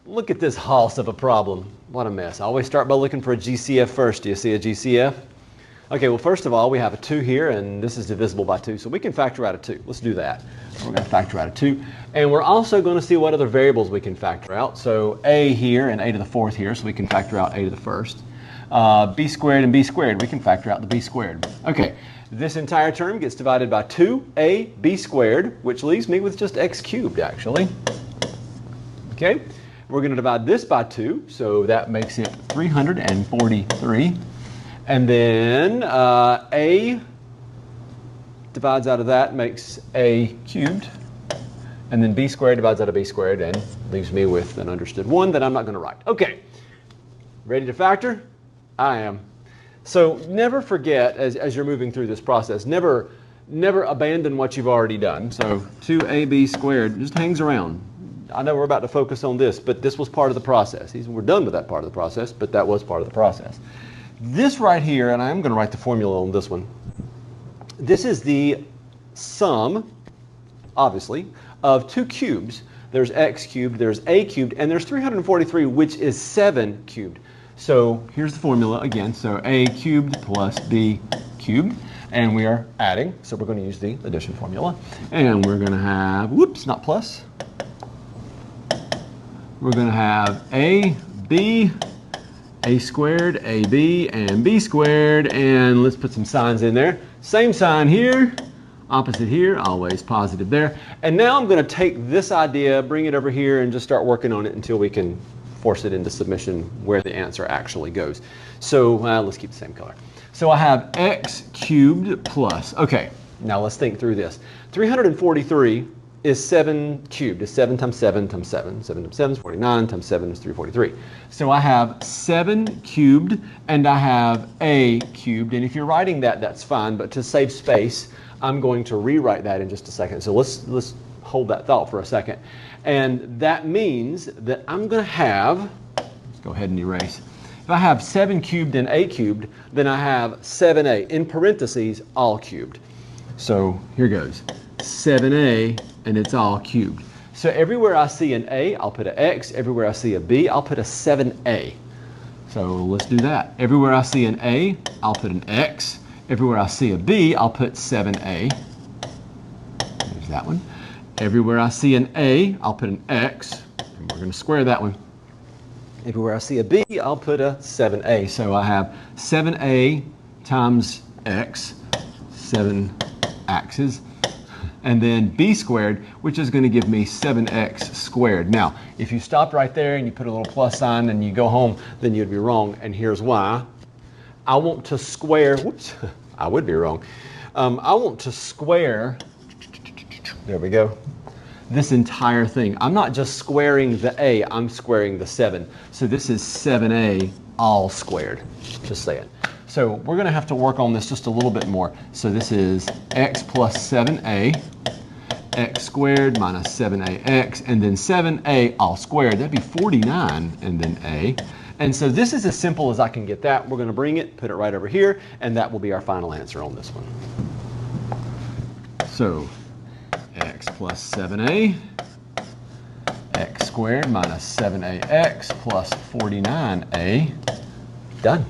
Look at this hoss of a problem. What a mess. I always start by looking for a GCF first. Do you see a GCF? Okay, well, first of all, we have a 2 here, and this is divisible by 2, so we can factor out a 2. Let's do that. We're going to factor out a 2. And we're also going to see what other variables we can factor out. So a here and a to the 4th here, so we can factor out a to the 1st. B squared and b squared, we can factor out the b squared. Okay, this entire term gets divided by 2ab squared, which leaves me with just x cubed, actually. Okay, we're going to divide this by 2, so that makes it 343. And then a divides out of that, makes a cubed. And then b squared divides out of b squared and leaves me with an understood 1 that I'm not going to write. Okay, ready to factor? I am. So never forget, as you're moving through this process, never abandon what you've already done. So 2ab squared just hangs around. I know we're about to focus on this, but this was part of the process. We're done with that part of the process, but that was part of the process. This right here, and I'm going to write the formula on this one. This is the sum, obviously, of 2 cubes. There's x cubed, there's a cubed, and there's 343, which is 7 cubed. So here's the formula again. So a cubed plus b cubed, and we are adding. So we're going to use the addition formula. And we're going to have, whoops, not plus. We're going to have a squared, ab, and b squared, and let's put some signs in there. Same sign here, opposite here, always positive there. And now I'm going to take this idea, bring it over here, and just start working on it until we can force it into submission where the answer actually goes. So let's keep the same color. So I have x cubed plus, okay, now let's think through this. 343 is 7 cubed. It's 7 times 7 times 7. 7 times 7 is 49, times 7 is 343. So I have 7 cubed, and I have a cubed. And if you're writing that, that's fine. But to save space, I'm going to rewrite that in just a second. So let's hold that thought for a second. And that means that I'm going to have, let's go ahead and erase. If I have 7 cubed and a cubed, then I have 7a, in parentheses, all cubed. So here goes. 7a, and it's all cubed. So everywhere I see an a, I'll put an x. Everywhere I see a b, I'll put a 7a. So let's do that. Everywhere I see an a, I'll put an x. Everywhere I see a b, I'll put 7a. There's that one. Everywhere I see an a, I'll put an x, and we're going to square that one. Everywhere I see a b, I'll put a 7a. So I have 7a times x, 7 x's, and then b squared, which is going to give me 7x squared. Now, if you stopped right there and you put a little plus sign and you go home, then you'd be wrong, and here's why. I want to square, whoops, I would be wrong. I want to square, there we go, this entire thing. I'm not just squaring the a, I'm squaring the 7. So this is 7a all squared, just saying. So we're going to have to work on this just a little bit more. So this is x plus 7a, x squared minus 7ax, and then 7a all squared. That'd be 49, and then a. And so this is as simple as I can get that. We're going to bring it, put it right over here, and that will be our final answer on this one. So x plus 7a, x squared minus 7ax plus 49a, done.